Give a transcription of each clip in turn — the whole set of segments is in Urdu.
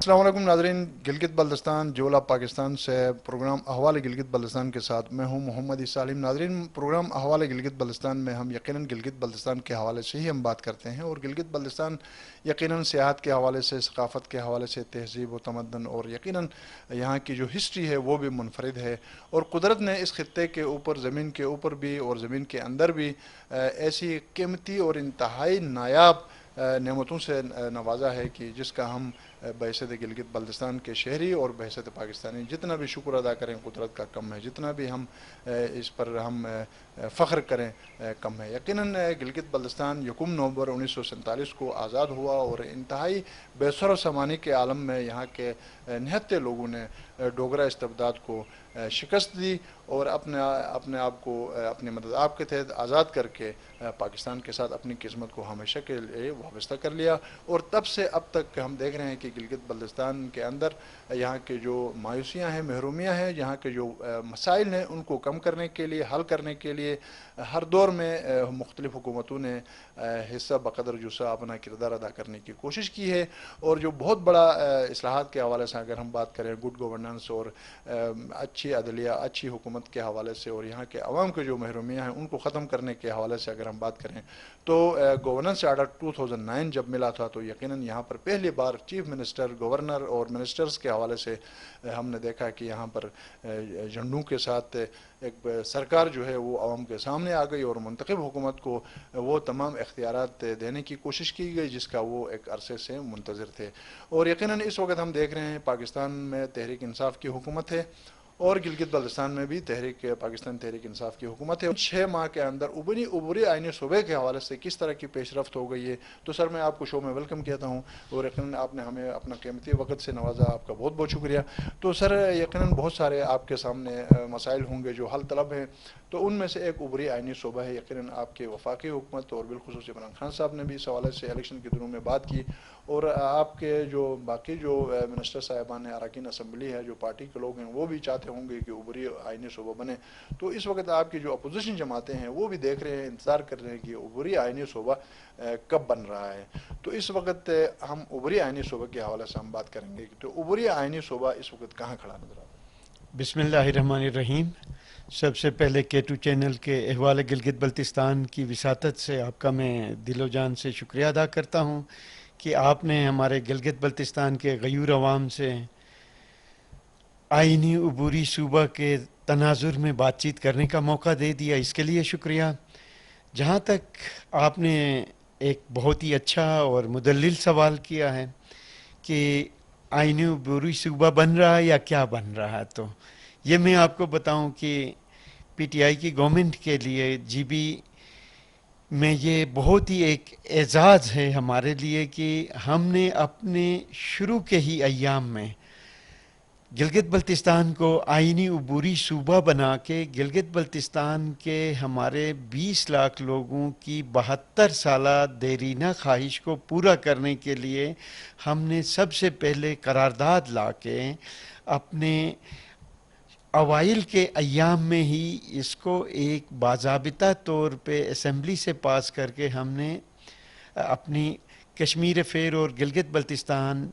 السلام علیکم ناظرین، گلگت بلتستان جولا پاکستان سے پروگرام احوال گلگت بلتستان کے ساتھ میں ہوں محمد عیسیٰ ناظرین، پروگرام احوال گلگت بلتستان میں ہم یقیناً گلگت بلتستان کے حوالے سے ہی ہم بات کرتے ہیں، اور گلگت بلتستان یقیناً سیاحت کے حوالے سے، ثقافت کے حوالے سے، تہذیب و تمدن اور یقیناً یہاں کی جو ہسٹری ہے وہ بھی منفرد ہے، اور قدرت نے اس خطے کے اوپر، زمین کے اوپر بھی اور زمین کے اندر بھی ایسی قیمتی اور انتہائی نایاب نعمتوں سے نوازا ہے کہ جس کا ہم بحیثیت گلگت بلتستان کے شہری اور بحیثیت پاکستانی جتنا بھی شکر ادا کریں قدرت کا کم ہے، جتنا بھی ہم اس پر ہم فخر کریں کم ہے۔ یقیناً گلگت بلتستان یکم نومبر 1947 کو آزاد ہوا، اور انتہائی بے سر و سامانی کے عالم میں یہاں کے نہتے لوگوں نے ڈوگرا استبداد کو شکست دی اور اپنے آپ کو اپنی مدد آپ کے تحت آزاد کر کے پاکستان کے ساتھ اپنی قسمت کو ہمیشہ کے لیے وابستہ کر لیا، اور تب سے اب تک ہم دیکھ رہے ہیں کہ گلگت بلتستان کے اندر یہاں کے جو مایوسیاں ہیں، محرومیاں ہیں، یہاں کے جو مسائل ہیں ان کو کم کرنے کے لیے، حل کرنے کے لیے ہر دور میں مختلف حکومتوں نے حصہ بقدر جوسا اپنا کردار ادا کرنے کی کوشش کی ہے، اور جو بہت بڑا اصلاحات کے حوالے سے اگر ہم بات کریں، گڈ گورننس اور اچھی عدلیہ، اچھی حکومت کے حوالے سے، اور یہاں کے عوام کے جو محرومیاں ہیں ان کو ختم کرنے کے حوالے سے اگر ہم بات کریں تو گورننس آرڈر 2009 جب ملا تھا تو یقیناً یہاں پر پہلی بار چیف منسٹر، گورنر اور منسٹرز کے حوالے سے ہم نے دیکھا کہ یہاں پر جھنڈوں کے ساتھ ایک سرکار جو ہے وہ عوام کے سامنے آ گئی، اور منتخب حکومت کو وہ تمام اختیارات دینے کی کوشش کی گئی جس کا وہ ایک عرصے سے منتظر تھے۔ اور یقیناً اس وقت ہم دیکھ رہے ہیں پاکستان میں تحریک انصاف کی حکومت ہے، اور گلگت بلتستان میں بھی پاکستان تحریک انصاف کی حکومت ہے۔ 6 ماہ کے اندر عبوری آئینی صوبے کے حوالے سے کس طرح کی پیش رفت ہو گئی ہے، تو سر میں آپ کو شو میں ویلکم کہتا ہوں، اور یقیناً آپ نے ہمیں اپنا قیمتی وقت سے نوازا، آپ کا بہت بہت شکریہ۔ تو سر یقیناً بہت سارے آپ کے سامنے مسائل ہوں گے جو حل طلب ہیں، تو ان میں سے ایک عبوری آئینی صوبہ ہے۔ یقیناً آپ کے وفاقی حکومت اور بالخصوص عمران خان صاحب نے بھی اس حوالے سے الیکشن کے دنوں میں بات کی، اور آپ کے جو باقی جو منسٹر صاحبان ہیں، اراکین اسمبلی ہے، جو پارٹی کے لوگ ہیں، وہ بھی چاہتے ہوں گے کہ عبوری آئینی صوبہ بنے۔ تو اس وقت آپ کی جو اپوزیشن جماعتیں ہیں وہ بھی دیکھ رہے ہیں، انتظار کر رہے ہیں کہ عبوری آئینی صوبہ کب بن رہا ہے۔ تو اس وقت ہم عبوری آئینی صوبہ کے حوالے سے ہم بات کریں گے، تو عبوری آئینی صوبہ اس وقت کہاں کھڑا نظر آتا ہے؟ بسم اللہ الرحمن الرحیم۔ سب سے پہلے K2 چینل کے احوال گلگت بلتستان کی وساطت سے آپ کا میں دل و جان سے شکریہ ادا کرتا ہوں کہ آپ نے ہمارے گلگت بلتستان کے غیور عوام سے آئینی عبوری صوبہ کے تناظر میں بات چیت کرنے کا موقع دے دیا، اس کے لیے شکریہ۔ جہاں تک آپ نے ایک بہت ہی اچھا اور مدلل سوال کیا ہے کہ آئینی عبوری صوبہ بن رہا ہے یا کیا بن رہا ہے، تو یہ میں آپ کو بتاؤں کہ پی ٹی آئی کی گورنمنٹ کے لیے جی بی میں یہ بہت ہی ایک اعزاز ہے ہمارے لیے کہ ہم نے اپنے شروع کے ہی ایام میں گلگت بلتستان کو آئینی عبوری صوبہ بنا کے گلگت بلتستان کے ہمارے 20 لاکھ لوگوں کی 72 سالہ دیرینہ خواہش کو پورا کرنے کے لیے ہم نے سب سے پہلے قرارداد لا کے اپنے اوائل کے ایام میں ہی اس کو ایک باضابطہ طور پہ اسمبلی سے پاس کر کے ہم نے اپنی کشمیر افیئر اور گلگت بلتستان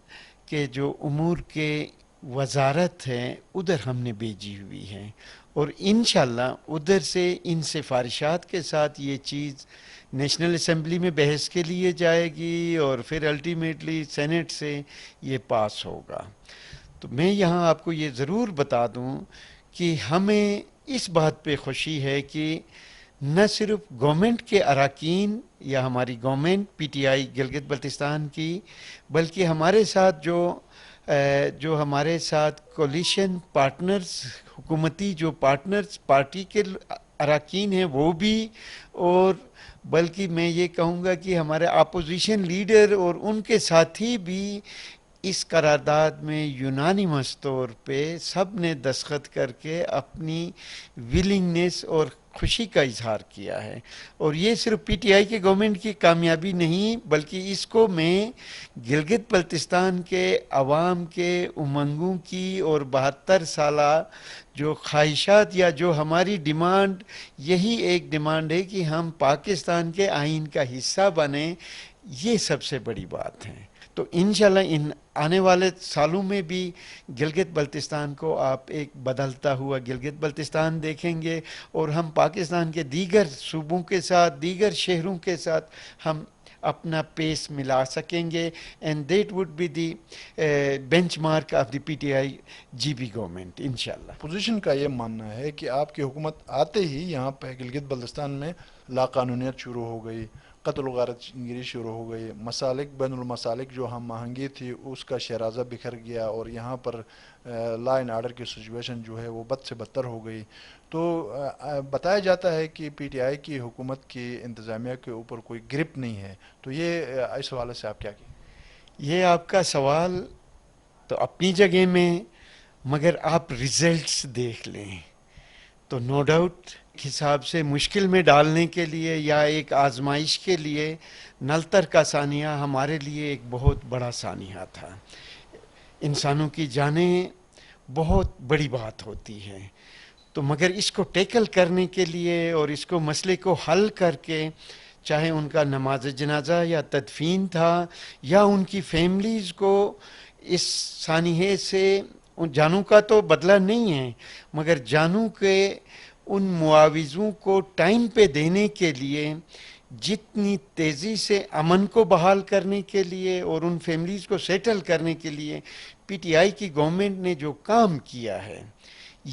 کے جو امور کے وزارت ہے ادھر ہم نے بھیجی ہوئی ہے، اور انشاءاللہ ادھر سے ان سفارشات کے ساتھ یہ چیز نیشنل اسمبلی میں بحث کے لیے جائے گی، اور پھر الٹیمیٹلی سینٹ سے یہ پاس ہوگا۔ تو میں یہاں آپ کو یہ ضرور بتا دوں کہ ہمیں اس بات پہ خوشی ہے کہ نہ صرف گورنمنٹ کے اراکین یا ہماری گورنمنٹ پی ٹی آئی گلگت بلتستان کی، بلکہ ہمارے ساتھ جو ہمارے ساتھ کولیشن پارٹنرز، حکومتی جو پارٹنرز پارٹی کے اراکین ہیں وہ بھی، اور بلکہ میں یہ کہوں گا کہ ہمارے اپوزیشن لیڈر اور ان کے ساتھی بھی اس قرارداد میں یونانیمس طور پہ سب نے دستخط کر کے اپنی ولنگنس اور خوشی کا اظہار کیا ہے۔ اور یہ صرف پی ٹی آئی کے گورنمنٹ کی کامیابی نہیں، بلکہ اس کو میں گلگت بلتستان کے عوام کے امنگوں کی اور 72 سالہ جو خواہشات یا جو ہماری ڈیمانڈ، یہی ایک ڈیمانڈ ہے کہ ہم پاکستان کے آئین کا حصہ بنیں، یہ سب سے بڑی بات ہے۔ تو انشاءاللہ ان آنے والے سالوں میں بھی گلگت بلتستان کو آپ ایک بدلتا ہوا گلگت بلتستان دیکھیں گے، اور ہم پاکستان کے دیگر صوبوں کے ساتھ، دیگر شہروں کے ساتھ ہم اپنا پیس ملا سکیں گے، and that would be the benchmark of the P T I G B government انشاءاللہ۔ اپوزیشن کا یہ ماننا ہے کہ آپ کی حکومت آتے ہی یہاں پہ گلگت بلتستان میں لاقانونیت شروع ہو گئی، قتل و غارت گیری شروع ہو گئی، مسالک بین المسالک جو ہم آہنگی تھی اس کا شیرازہ بکھر گیا، اور یہاں پر لا اینڈ آرڈر کی سچویشن جو ہے وہ بد سے بدتر ہو گئی۔ تو بتایا جاتا ہے کہ پی ٹی آئی کی حکومت کی انتظامیہ کے اوپر کوئی گرپ نہیں ہے، تو یہ اس حوالے سے آپ کیا کہیں؟ یہ آپ کا سوال تو اپنی جگہ میں، مگر آپ ریزلٹس دیکھ لیں تو نو ڈاؤٹ حساب سے مشکل میں ڈالنے کے لیے یا ایک آزمائش کے لیے نلتر کا سانیہ ہمارے لیے ایک بہت بڑا سانیہ تھا۔ انسانوں کی جانیں بہت بڑی بات ہوتی ہے، تو مگر اس کو ٹیکل کرنے کے لیے اور اس کو مسئلے کو حل کر کے، چاہے ان کا نماز جنازہ یا تدفین تھا، یا ان کی فیملیز کو اس سانحے سے ان جانوں کا تو بدلہ نہیں ہے، مگر جانوں کے ان معاوضوں کو ٹائم پہ دینے کے لیے، جتنی تیزی سے امن کو بحال کرنے کے لیے اور ان فیملیز کو سیٹل کرنے کے لیے پی ٹی آئی کی گورنمنٹ نے جو کام کیا ہے،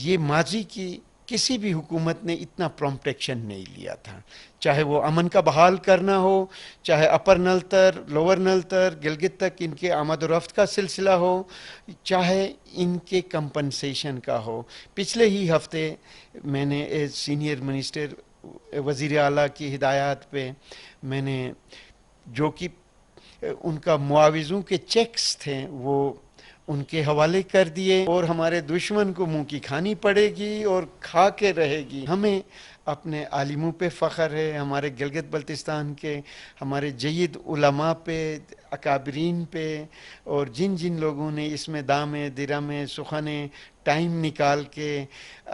یہ ماضی کی کسی بھی حکومت نے اتنا پرومپٹ ایکشن نہیں لیا تھا، چاہے وہ امن کا بحال کرنا ہو، چاہے اپر نلتر، لوور نلتر، گلگت تک ان کے آمد و رفت کا سلسلہ ہو، چاہے ان کے کمپنسیشن کا ہو۔ پچھلے ہی ہفتے میں نے ایز سینئر منسٹر وزیر اعلیٰ کی ہدایات پہ میں نے جو کہ ان کا معاوضوں کے چیکس تھے وہ ان کے حوالے کر دیے، اور ہمارے دشمن کو منہ کی کھانی پڑے گی اور کھا کے رہے گی۔ ہمیں اپنے عالموں پہ فخر ہے، ہمارے گلگت بلتستان کے ہمارے جید علماء پہ، اکابرین پہ، اور جن جن لوگوں نے اس میں دامے درمے سخنے ٹائم نکال کے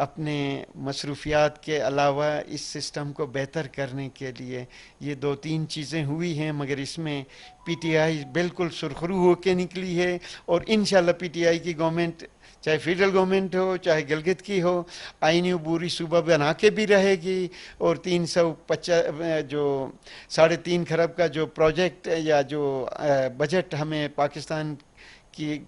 اپنے مصروفیات کے علاوہ اس سسٹم کو بہتر کرنے کے لیے یہ دو تین چیزیں ہوئی ہیں، مگر اس میں پی ٹی آئی بالکل سرخرو ہو کے نکلی ہے، اور انشاءاللہ پی ٹی آئی کی گورنمنٹ چاہے فیڈرل گورنمنٹ ہو چاہے گلگت کی ہو، آئینی عبوری صوبہ بنا کے بھی رہے گی، اور 350 جو 3.5 کھرب کا جو پروجیکٹ یا جو بجٹ ہمیں پاکستان کی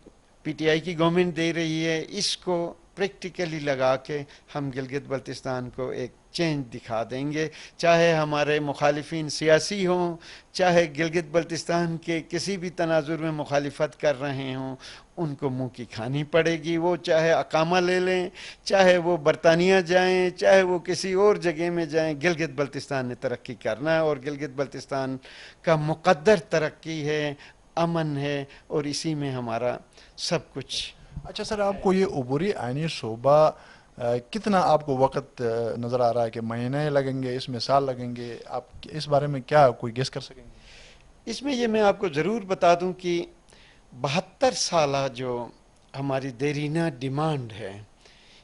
پی ٹی آئی کی گورنمنٹ دے رہی ہے، اس کو پریکٹیکلی لگا کے ہم گلگت بلتستان کو ایک چینج دکھا دیں گے، چاہے ہمارے مخالفین سیاسی ہوں، چاہے گلگت بلتستان کے کسی بھی تناظر میں مخالفت کر رہے ہوں، ان کو منہ کی کھانی پڑے گی، وہ چاہے اقامہ لے لیں، چاہے وہ برطانیہ جائیں، چاہے وہ کسی اور جگہ میں جائیں، گلگت بلتستان نے ترقی کرنا ہے، اور گلگت بلتستان کا مقدر ترقی ہے، امن ہے، اور اسی میں ہمارا سب کچھ۔ اچھا سر، آپ کو یہ عبوری آئینی شعبہ کتنا آپ کو وقت نظر آ رہا ہے کہ مہینے لگیں گے، اس میں سال لگیں گے؟ آپ اس بارے میں کیا کوئی گیس کر سکیں گے؟ اس میں یہ میں آپ کو ضرور بتا دوں کہ 72 سالہ جو ہماری دیرینہ ڈیمانڈ ہے،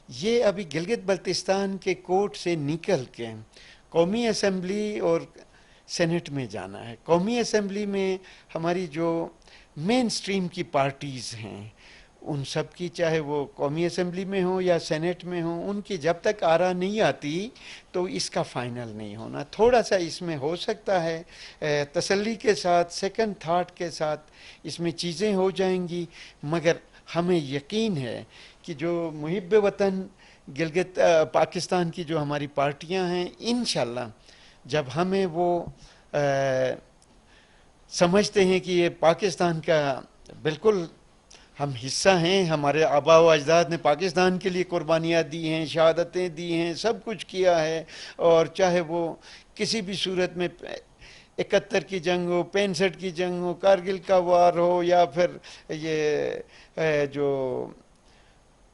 یہ ابھی گلگت بلتستان کے کورٹ سے نکل کے قومی اسمبلی اور سینٹ میں جانا ہے۔ قومی اسمبلی میں ہماری جو مین سٹریم کی پارٹیز ہیں، ان سب کی، چاہے وہ قومی اسمبلی میں ہوں یا سینٹ میں ہوں، ان کی جب تک آرا نہیں آتی تو اس کا فائنل نہیں ہونا۔ تھوڑا سا اس میں ہو سکتا ہے تسلی کے ساتھ، سیکنڈ تھاٹ کے ساتھ اس میں چیزیں ہو جائیں گی، مگر ہمیں یقین ہے کہ جو محب وطن گلگت پاکستان کی جو ہماری پارٹیاں ہیں، انشاءاللہ جب ہمیں وہ سمجھتے ہیں کہ یہ پاکستان کا بالکل ہم حصہ ہیں، ہمارے آباء و اجداد نے پاکستان کے لیے قربانیاں دی ہیں، شہادتیں دی ہیں، سب کچھ کیا ہے، اور چاہے وہ کسی بھی صورت میں 71 کی جنگ ہو، 65 کی جنگ ہو، کارگل کا وار ہو، یا پھر یہ جو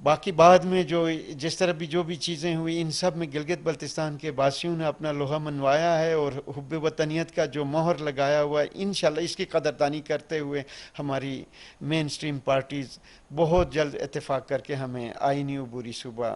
باقی بعد میں جو جس طرح بھی جو بھی چیزیں ہوئی، ان سب میں گلگت بلتستان کے باسیوں نے اپنا لوہا منوایا ہے، اور حب وطنیت کا جو مہر لگایا ہوا ہے، انشاءاللہ اس کی قدردانی کرتے ہوئے ہماری مین سٹریم پارٹیز بہت جلد اتفاق کر کے ہمیں آئینی عبوری صوبہ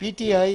PTI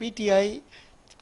PTI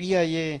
PIA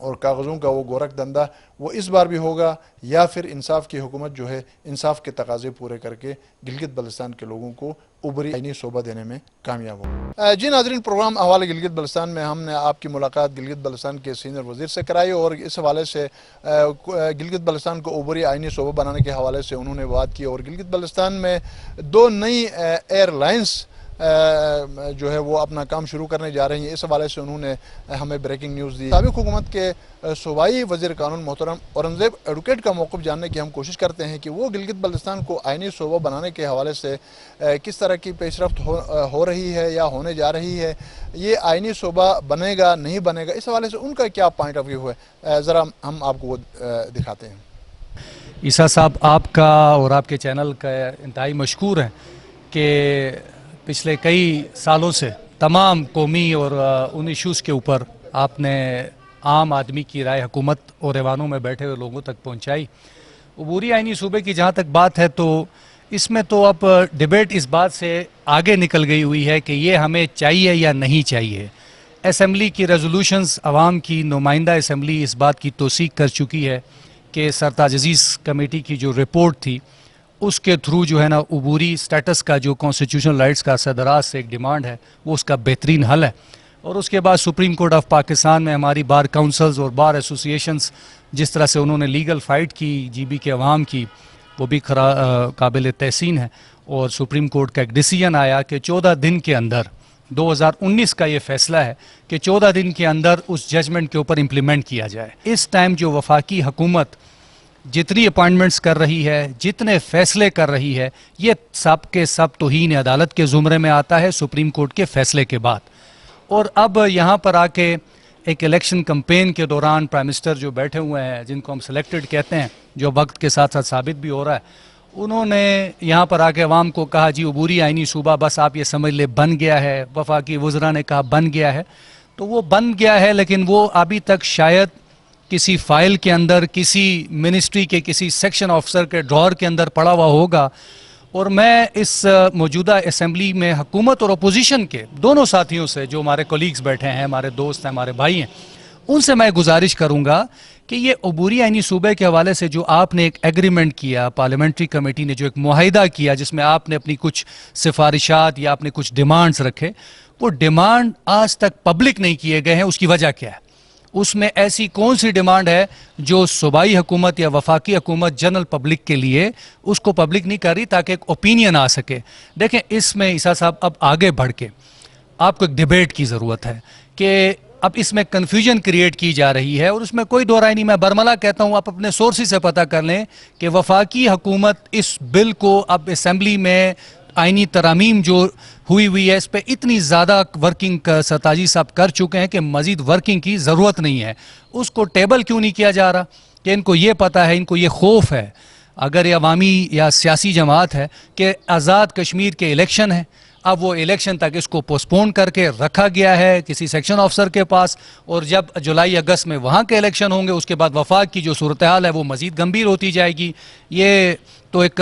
اور کاغذوں کا وہ گورکھ دھندا وہ اس بار بھی ہوگا یا پھر انصاف کی حکومت جو ہے انصاف کے تقاضے پورے کر کے گلگت بلتستان کے لوگوں کو عبوری آئینی شعبہ دینے میں کامیاب ہو؟ جی ناظرین، پروگرام احوال گلگت بلتستان میں ہم نے آپ کی ملاقات گلگت بلتستان کے سینئر وزیر سے کرائی اور اس حوالے سے گلگت بلتستان کو عبوری آئینی شعبہ بنانے کے حوالے سے انہوں نے بات کی، اور گلگت بلتستان میں 2 نئی ایئر لائنس جو ہے وہ اپنا کام شروع کرنے جا رہی ہیں، اس حوالے سے انہوں نے ہمیں بریکنگ نیوز دی۔ سابق حکومت کے صوبائی وزیر قانون محترم اورنگزیب ایڈوکیٹ کا موقف جاننے کی ہم کوشش کرتے ہیں کہ وہ گلگت بلتستان کو آئینی شعبہ بنانے کے حوالے سے کس طرح کی پیش رفت ہو رہی ہے یا ہونے جا رہی ہے، یہ آئینی شعبہ بنے گا نہیں بنے گا، اس حوالے سے ان کا کیا پوائنٹ آف ویو ہے، ذرا ہم آپ کو وہ دکھاتے ہیں۔ عیسیٰ صاحب، آپ کا اور آپ کے چینل کا انتہائی مشکور ہے کہ پچھلے کئی سالوں سے تمام قومی اور ان ایشوز کے اوپر آپ نے عام آدمی کی رائے حکومت اور ایوانوں میں بیٹھے ہوئے لوگوں تک پہنچائی۔ عبوری آئینی صوبے کی جہاں تک بات ہے تو اس میں تو اب ڈیبیٹ اس بات سے آگے نکل گئی ہوئی ہے کہ یہ ہمیں چاہیے یا نہیں چاہیے۔ اسمبلی کی ریزولوشنز، عوام کی نمائندہ اسمبلی اس بات کی توثیق کر چکی ہے کہ سرتاج عزیز کمیٹی کی جو رپورٹ تھی اس کے تھرو جو ہے نا عبوری سٹیٹس کا جو کانسٹیٹیوشنل رائٹس کا صدراعظم سے ایک ڈیمانڈ ہے وہ اس کا بہترین حل ہے۔ اور اس کے بعد سپریم کورٹ آف پاکستان میں ہماری بار کونسلز اور بار ایسوسیشنز جس طرح سے انہوں نے لیگل فائٹ کی جی بی کے عوام کی، وہ بھی قابل تحسین ہے، اور سپریم کورٹ کا ایک ڈیسیجن آیا کہ 14 دن کے اندر 2019 کا یہ فیصلہ ہے کہ 14 دن کے اندر اس ججمنٹ کے اوپر امپلیمنٹ کیا جائے۔ اس ٹائم جو وفاقی حکومت جتنی اپائنٹمنٹس کر رہی ہے، جتنے فیصلے کر رہی ہے، یہ سب کے سب توہین عدالت کے زمرے میں آتا ہے سپریم کورٹ کے فیصلے کے بعد۔ اور اب یہاں پر آ کے ایک الیکشن کمپین کے دوران پرائم منسٹر جو بیٹھے ہوئے ہیں، جن کو ہم سلیکٹڈ کہتے ہیں، جو وقت کے ساتھ ساتھ ثابت بھی ہو رہا ہے، انہوں نے یہاں پر آ کے عوام کو کہا جی عبوری آئینی صوبہ بس آپ یہ سمجھ لے بن گیا ہے۔ وفاقی وزراء نے کہا بن گیا ہے، تو وہ بن گیا ہے لیکن وہ ابھی تک شاید کسی فائل کے اندر، کسی منسٹری کے کسی سیکشن آفیسر کے ڈرار کے اندر پڑا ہوا ہوگا۔ اور میں اس موجودہ اسمبلی میں حکومت اور اپوزیشن کے دونوں ساتھیوں سے، جو ہمارے کولیگز بیٹھے ہیں، ہمارے دوست ہیں، ہمارے بھائی ہیں، ان سے میں گزارش کروں گا کہ یہ عبوری آئینی صوبے کے حوالے سے جو آپ نے ایک ایگریمنٹ کیا، پارلیمنٹری کمیٹی نے جو ایک معاہدہ کیا جس میں آپ نے اپنی کچھ سفارشات یا اپنے کچھ ڈیمانڈز رکھے، وہ ڈیمانڈ آج تک پبلک نہیں کیے گئے ہیں۔ اس کی وجہ کیا ہے؟ اس میں ایسی کون سی ڈیمانڈ ہے جو صوبائی حکومت یا وفاقی حکومت جنرل پبلک کے لیے اس کو پبلک نہیں کر رہی تاکہ ایک اوپینین آ سکے؟ دیکھیں، اس میں عیسیٰ صاحب اب آگے بڑھ کے آپ کو ایک ڈیبیٹ کی ضرورت ہے کہ اب اس میں کنفیوژن کریٹ کی جا رہی ہے، اور اس میں کوئی دو رائے نہیں۔ میں برملا کہتا ہوں، آپ اپنے سورسز سے پتہ کر لیں کہ وفاقی حکومت اس بل کو اب اسمبلی میں آئینی ترامیم جو ہوئی ہے اس پہ اتنی زیادہ ورکنگ سرتاجی صاحب کر چکے ہیں کہ مزید ورکنگ کی ضرورت نہیں ہے۔ اس کو ٹیبل کیوں نہیں کیا جا رہا؟ کہ ان کو یہ پتہ ہے، ان کو یہ خوف ہے، اگر یہ عوامی یا سیاسی جماعت ہے کہ آزاد کشمیر کے الیکشن ہیں، اب وہ الیکشن تک اس کو پوسپون کر کے رکھا گیا ہے کسی سیکشن آفیسر کے پاس، اور جب جولائی اگست میں وہاں کے الیکشن ہوں گے اس کے بعد وفاق کی جو صورتحال ہے وہ مزید گمبھیر ہوتی جائے گی۔ یہ تو ایک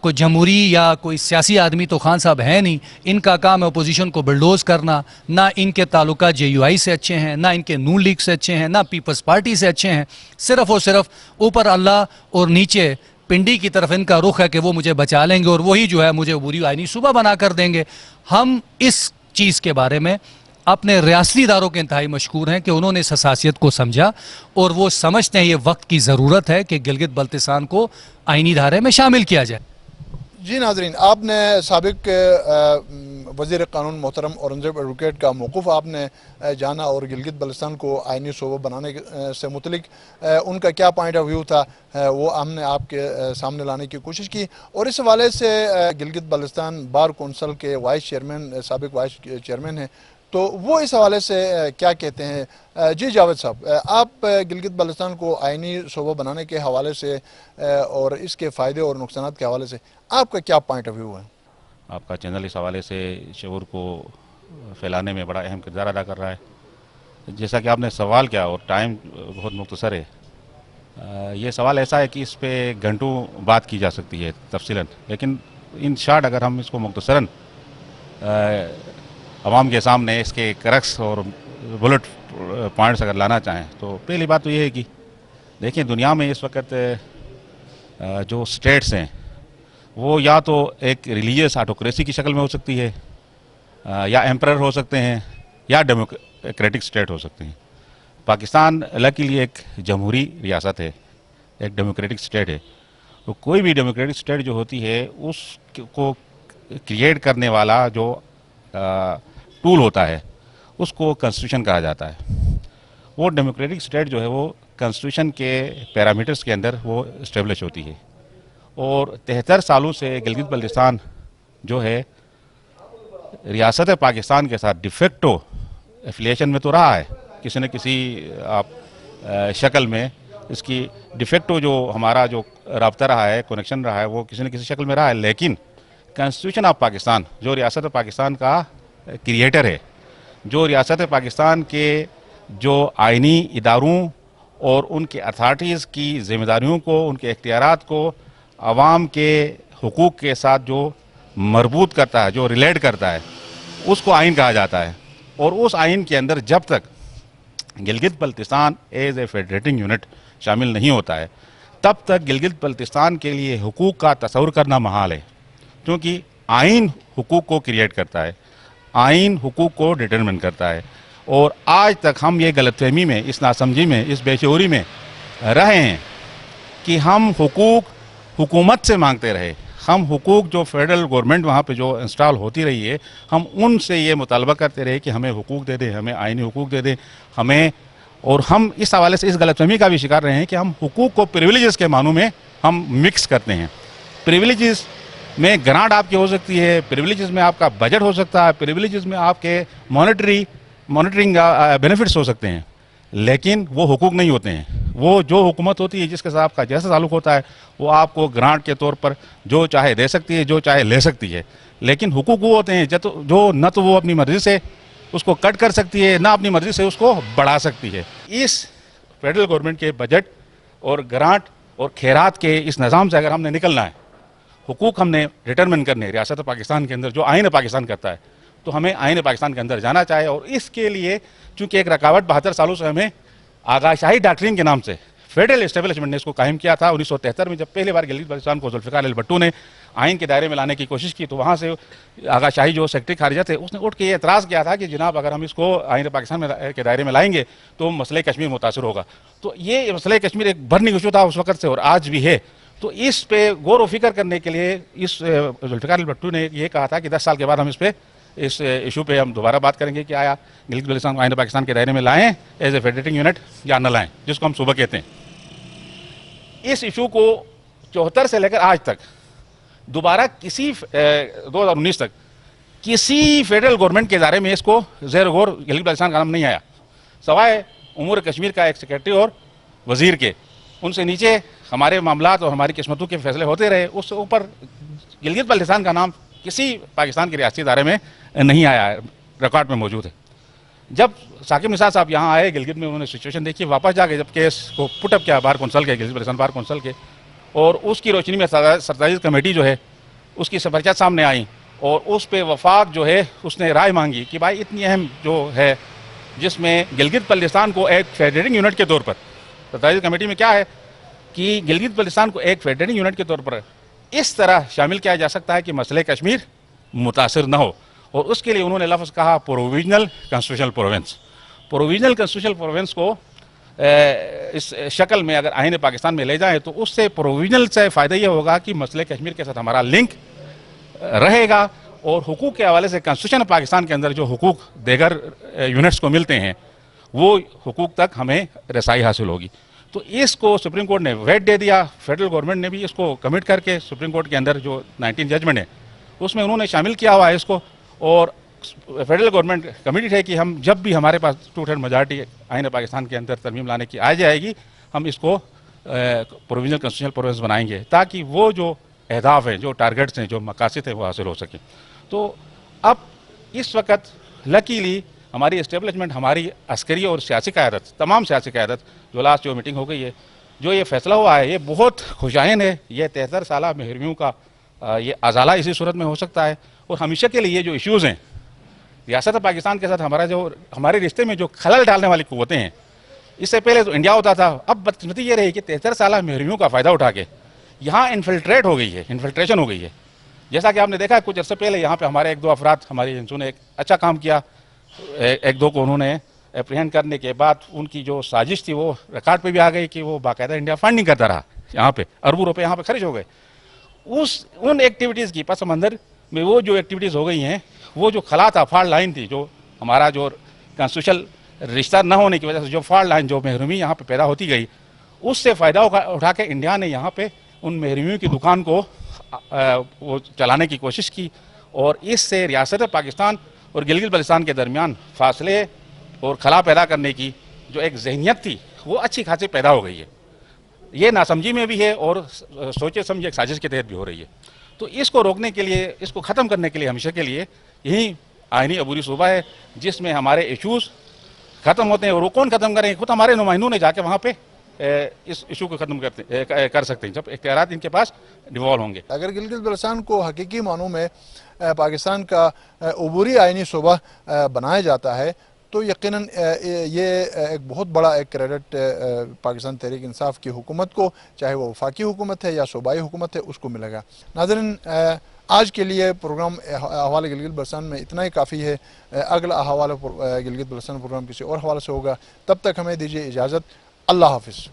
کوئی جمہوری یا کوئی سیاسی آدمی تو خان صاحب ہے نہیں، ان کا کام ہے اپوزیشن کو بلڈوز کرنا۔ نہ ان کے تعلقات جے یو آئی سے اچھے ہیں، نہ ان کے نون لیگ سے اچھے ہیں، نہ پیپلز پارٹی سے اچھے ہیں، صرف اور صرف اوپر اللہ اور نیچے پنڈی کی طرف ان کا رخ ہے کہ وہ مجھے بچا لیں گے اور وہی جو ہے مجھے عبوری آئینی صوبہ بنا کر دیں گے۔ ہم اس چیز کے بارے میں اپنے ریاستی اداروں کے انتہائی مشکور ہیں کہ انہوں نے اس حساسیت کو سمجھا اور وہ سمجھتے ہیں یہ وقت کی ضرورت ہے کہ گلگت بلتستان کو آئینی دھارے میں شامل کیا جائے۔ جی ناظرین، آپ نے سابق وزیر قانون محترم اورنگزیب ایڈوکیٹ کا موقف آپ نے جانا اور گلگت بلتستان کو آئینی صوبہ بنانے سے متعلق ان کا کیا پوائنٹ آف ویو تھا وہ ہم نے آپ کے سامنے لانے کی کوشش کی، اور اس حوالے سے گلگت بلتستان بار کونسل کے وائس چیئرمین، سابق وائس چیئرمین ہیں، تو وہ اس حوالے سے کیا کہتے ہیں؟ جی جاوید صاحب، آپ گلگت بلتستان کو آئینی صوبہ بنانے کے حوالے سے اور اس کے فائدے اور نقصانات کے حوالے سے آپ کا کیا پوائنٹ آف ویو ہے؟ آپ کا چینل اس حوالے سے شعور کو پھیلانے میں بڑا اہم کردار ادا کر رہا ہے۔ جیسا کہ آپ نے سوال کیا اور ٹائم بہت مختصر ہے، یہ سوال ایسا ہے کہ اس پہ گھنٹوں بات کی جا سکتی ہے تفصیلاً، لیکن ان شارٹ اگر ہم اس کو مختصراً عوام کے سامنے اس کے کرکس اور بلٹ پوائنٹس اگر لانا چاہیں تو پہلی بات تو یہ ہے کہ دیکھیں دنیا میں اس وقت جو اسٹیٹس ہیں وہ یا تو ایک ریلیجیس آٹوکریسی کی شکل میں ہو سکتی ہے، یا ایمپرر ہو سکتے ہیں، یا ڈیموکریٹک اسٹیٹ ہو سکتے ہیں۔ پاکستان اللہ کے لیے ایک جمہوری ریاست ہے، ایک ڈیموکریٹک اسٹیٹ ہے۔ تو کوئی بھی ڈیموکریٹک اسٹیٹ جو ہوتی ہے اس کو کریٹ کرنے والا جو ٹول ہوتا ہے اس کو کنسٹیٹیوشن کہا جاتا ہے۔ وہ ڈیموکریٹک اسٹیٹ جو ہے وہ کنسٹیٹیوشن کے پیرامیٹرز کے اندر وہ اسٹیبلش ہوتی ہے، اور 73 سالوں سے گلگت بلتستان جو ہے ریاست پاکستان کے ساتھ ڈیفیکٹو ایفیلیشن میں تو رہا ہے، کسی نہ کسی شکل میں اس کی ڈیفیکٹو جو ہمارا جو رابطہ رہا ہے، کنیکشن رہا ہے، وہ کسی نہ کسی شکل میں رہا ہے، لیکن کنسٹیٹیوشن آف پاکستان جو ریاست پاکستان کا کریٹر ہے، جو ریاست پاکستان کے جو آئینی اداروں اور ان کے اتھارٹیز کی ذمہ داریوں کو، ان کے اختیارات کو عوام کے حقوق کے ساتھ جو مربوط کرتا ہے، جو ریلیٹ کرتا ہے، اس کو آئین کہا جاتا ہے۔ اور اس آئین کے اندر جب تک Gilgit Baltistan as a federating unit شامل نہیں ہوتا ہے تب تک گلگت بلتستان کے لیے حقوق کا تصور کرنا محال ہے، کیونکہ آئین حقوق کو کریٹ کرتا ہے، آئین حقوق کو ڈٹرمن کرتا ہے۔ اور آج تک ہم یہ غلط فہمی میں، اس ناسمجھی میں، اس بے شعوری میں رہے ہیں کہ ہم حقوق حکومت سے مانگتے رہے، ہم حقوق جو فیڈرل گورنمنٹ وہاں پہ جو انسٹال ہوتی رہی ہے، ہم ان سے یہ مطالبہ کرتے رہے کہ ہمیں حقوق دے دیں، ہمیں آئینی حقوق دے دیں، ہمیں، اور ہم اس حوالے سے اس غلط فہمی کا بھی شکار رہے ہیں کہ ہم حقوق کو پریویلیجز کے معنوں میں ہم مکس کرتے ہیں۔ پریویلیجز میں گرانٹ آپ کی ہو سکتی ہے، پریویلیجز میں آپ کا بجٹ ہو سکتا ہے، پریویلیجز میں آپ کے مانیٹرنگ بینیفٹس ہو سکتے ہیں، لیکن وہ حقوق نہیں ہوتے ہیں۔ وہ جو حکومت ہوتی ہے جس کے ساتھ آپ کا جیسا تعلق ہوتا ہے وہ آپ کو گرانٹ کے طور پر جو چاہے دے سکتی ہے، جو چاہے لے سکتی ہے، لیکن حقوق وہ ہوتے ہیں جو نہ تو وہ اپنی مرضی سے اس کو کٹ کر سکتی ہے، نہ اپنی مرضی سے اس کو بڑھا سکتی ہے۔ اس فیڈرل گورنمنٹ کے بجٹ اور گرانٹ اور خیرات کے اس نظام سے اگر ہم نے نکلنا ہے، حقوق ہم نے ڈٹرمن کرنے ریاست پاکستان کے اندر جو آئین پاکستان کرتا ہے، تو ہمیں آئین پاکستان کے اندر جانا چاہے۔ اور اس کے لیے چونکہ ایک رکاوٹ 72 سالوں سے ہمیں آغا شاہی ڈاکٹرین کے نام سے فیڈرل اسٹیبلشمنٹ نے اس کو قائم کیا تھا۔ 1973 میں جب پہلی بار گلگت بلتستان کو ذوالفقار علی بھٹو نے آئین کے دائرے میں لانے کی کوشش کی تو وہاں سے آغا شاہی جو سیکرٹری خارجہ تھے اس نے اٹھ کے یہ اعتراض کیا تھا کہ جناب اگر ہم اس کو آئین پاکستان کے دائرے میں لائیں گے تو مسئلہ کشمیر متاثر ہوگا۔ تو یہ مسئلہ کشمیر ایک برننگ ایشو تھا اس وقت سے اور آج بھی ہے۔ تو اس پہ غور و فکر کرنے کے لیے اس ذوالفقار علی بھٹو نے یہ کہا تھا کہ 10 سال کے بعد ہم اس ایشو پہ ہم دوبارہ بات کریں گے کہ آیا گلگت بلتستان کو آئین پاکستان کے دائرے میں لائیں ایز اے فیڈریٹنگ یونٹ یا نہ لائیں، جس کو ہم صوبہ کہتے ہیں۔ اس ایشو کو 74 سے لے کر آج تک دوبارہ 2019 تک کسی فیڈرل گورنمنٹ کے ادارے میں اس کو زیر غور گلگت بلتستان کا نام نہیں آیا، سوائے امور کشمیر کا ایک سیکرٹری اور وزیر کے۔ ان سے نیچے ہمارے معاملات اور ہماری قسمتوں کے فیصلے ہوتے رہے، اس سے اوپر گلگت بلتستان کا نام کسی پاکستان کے ریاستی ادارے میں نہیں آیا ہے، ریکارڈ میں موجود ہے۔ جب ثاقب نثار صاحب یہاں آئے گلگت میں، انہوں نے سچویشن دیکھی، واپس جا کے جب کیس کو پٹ اپ کیا بار کونسل کے، گلگت بلتستان بار کونسل کے، اور اس کی روشنی میں 47 کمیٹی جو ہے اس کی سفارشات سامنے آئیں اور اس پہ وفاق جو ہے اس نے رائے مانگی کہ بھائی اتنی اہم جو ہے جس میں گلگت بلتستان کو ایک فیڈریٹنگ یونٹ کے طور پر، 47 کمیٹی میں کیا ہے کہ گلگت بلتستان کو ایک فیڈریٹنگ یونٹ کے طور پر اس طرح شامل کیا جا سکتا ہے کہ مسئلہ کشمیر متاثر نہ ہو، اور اس کے لیے انہوں نے لفظ کہا provisional constitutional province. Provisional constitutional province کو اس شکل میں اگر آئین پاکستان میں لے جائیں تو اس سے پروویژنل سے فائدہ یہ ہوگا کہ مسئلہ کشمیر کے ساتھ ہمارا لنک رہے گا، اور حقوق کے حوالے سے کنسٹیٹیوشن پاکستان کے اندر جو حقوق دیگر یونٹس کو ملتے ہیں وہ حقوق تک ہمیں رسائی حاصل ہوگی۔ تو اس کو سپریم کورٹ نے ویٹ دے دیا، فیڈرل گورنمنٹ نے بھی اس کو کمٹ کر کے سپریم کورٹ کے اندر جو 19 ججمنٹ ہے اس میں انہوں نے شامل کیا ہوا ہے اس کو، اور فیڈرل گورنمنٹ کمیٹڈ ہے کہ ہم جب بھی ہمارے پاس 2/3 میجارٹی آئین پاکستان کے اندر ترمیم لانے کی آ جائے گی، ہم اس کو پروویژنل کنسٹیٹیوشنل پروونس بنائیں گے تاکہ وہ جو اہداف ہیں، جو ٹارگٹس ہیں، جو مقاصد ہیں وہ حاصل ہو سکیں۔ تو اب اس وقت لکیلی ہماری اسٹیبلشمنٹ، ہماری عسکری اور سیاسی قیادت، تمام سیاسی قیادت جو لاسٹ جو میٹنگ ہو گئی ہے، جو یہ فیصلہ ہوا ہے، یہ بہت خوشائن ہے۔ یہ 73 سالہ محرومیوں کا یہ ازالہ اسی صورت میں ہو سکتا ہے، اور ہمیشہ کے لیے یہ جو ایشوز ہیں ریاست پاکستان کے ساتھ ہمارے رشتے میں جو خلل ڈالنے والی قوتیں ہیں، اس سے پہلے تو انڈیا ہوتا تھا، اب بدقسمتی یہ رہی کہ 73 سالہ محرومیوں کا فائدہ اٹھا کے یہاں انفلٹریشن ہو گئی ہے. جیسا کہ آپ نے دیکھا کچھ عرصے پہلے یہاں پہ ہمارے 1-2 افراد ہماری ایجنسیوں نے ایک اچھا کام کیا، 1-2 کو انہوں نے اپریہینڈ کرنے کے بعد ان کی جو سازش تھی وہ ریکارڈ پہ بھی آ گئی کہ وہ باقاعدہ انڈیا فنڈنگ کرتا رہا، یہاں پہ اربوں روپے یہاں پہ خرچ ہو گئے. ان ایکٹیویٹیز کی پس منظر میں وہ جو ایکٹیویٹیز ہو گئی ہیں، وہ جو خلا تھا، فالٹ لائن تھی، جو ہمارا جو کانسٹیٹیوشنل رشتہ نہ ہونے کی وجہ سے جو فالٹ لائن، جو محرومی یہاں پہ پیدا ہوتی گئی، اس سے فائدہ اٹھا کے انڈیا نے یہاں پہ ان محرومیوں کی دکان کو وہ چلانے کی کوشش کی، اور اس سے ریاست پاکستان اور گلگت بلتستان کے درمیان فاصلے اور خلا پیدا کرنے کی جو ایک ذہنیت تھی وہ اچھی خاصی پیدا ہو گئی ہے. یہ ناسمجھی میں بھی ہے اور سوچے سمجھے ایک سازش کے تحت بھی ہو رہی ہے. تو اس کو روکنے کے لیے، اس کو ختم کرنے کے لیے ہمیشہ کے لیے یہی آئینی عبوری صوبہ ہے جس میں ہمارے ایشوز ختم ہوتے ہیں. اور وہ کون ختم کریں گے؟ خود ہمارے نمائندوں نے جا کے وہاں پہ اس ایشو کو ختم کر سکتے ہیں جب اختیارات ان کے پاس ڈیوالو ہوں گے. اگر گلگت بلتستان کو حقیقی معنوں میں پاکستان کا عبوری آئینی صوبہ بنایا جاتا ہے تو یقیناً یہ ایک بہت بڑا ایک کریڈٹ پاکستان تحریک انصاف کی حکومت کو، چاہے وہ وفاقی حکومت ہے یا صوبائی حکومت ہے، اس کو ملے گا. ناظرین، آج کے لیے پروگرام احوال گلگت بلتستان میں اتنا ہی کافی ہے. اگلا احوال گلگت بلتستان پروگرام کسی اور حوالے سے ہوگا. تب تک ہمیں دیجیے اجازت. اللہ حافظ.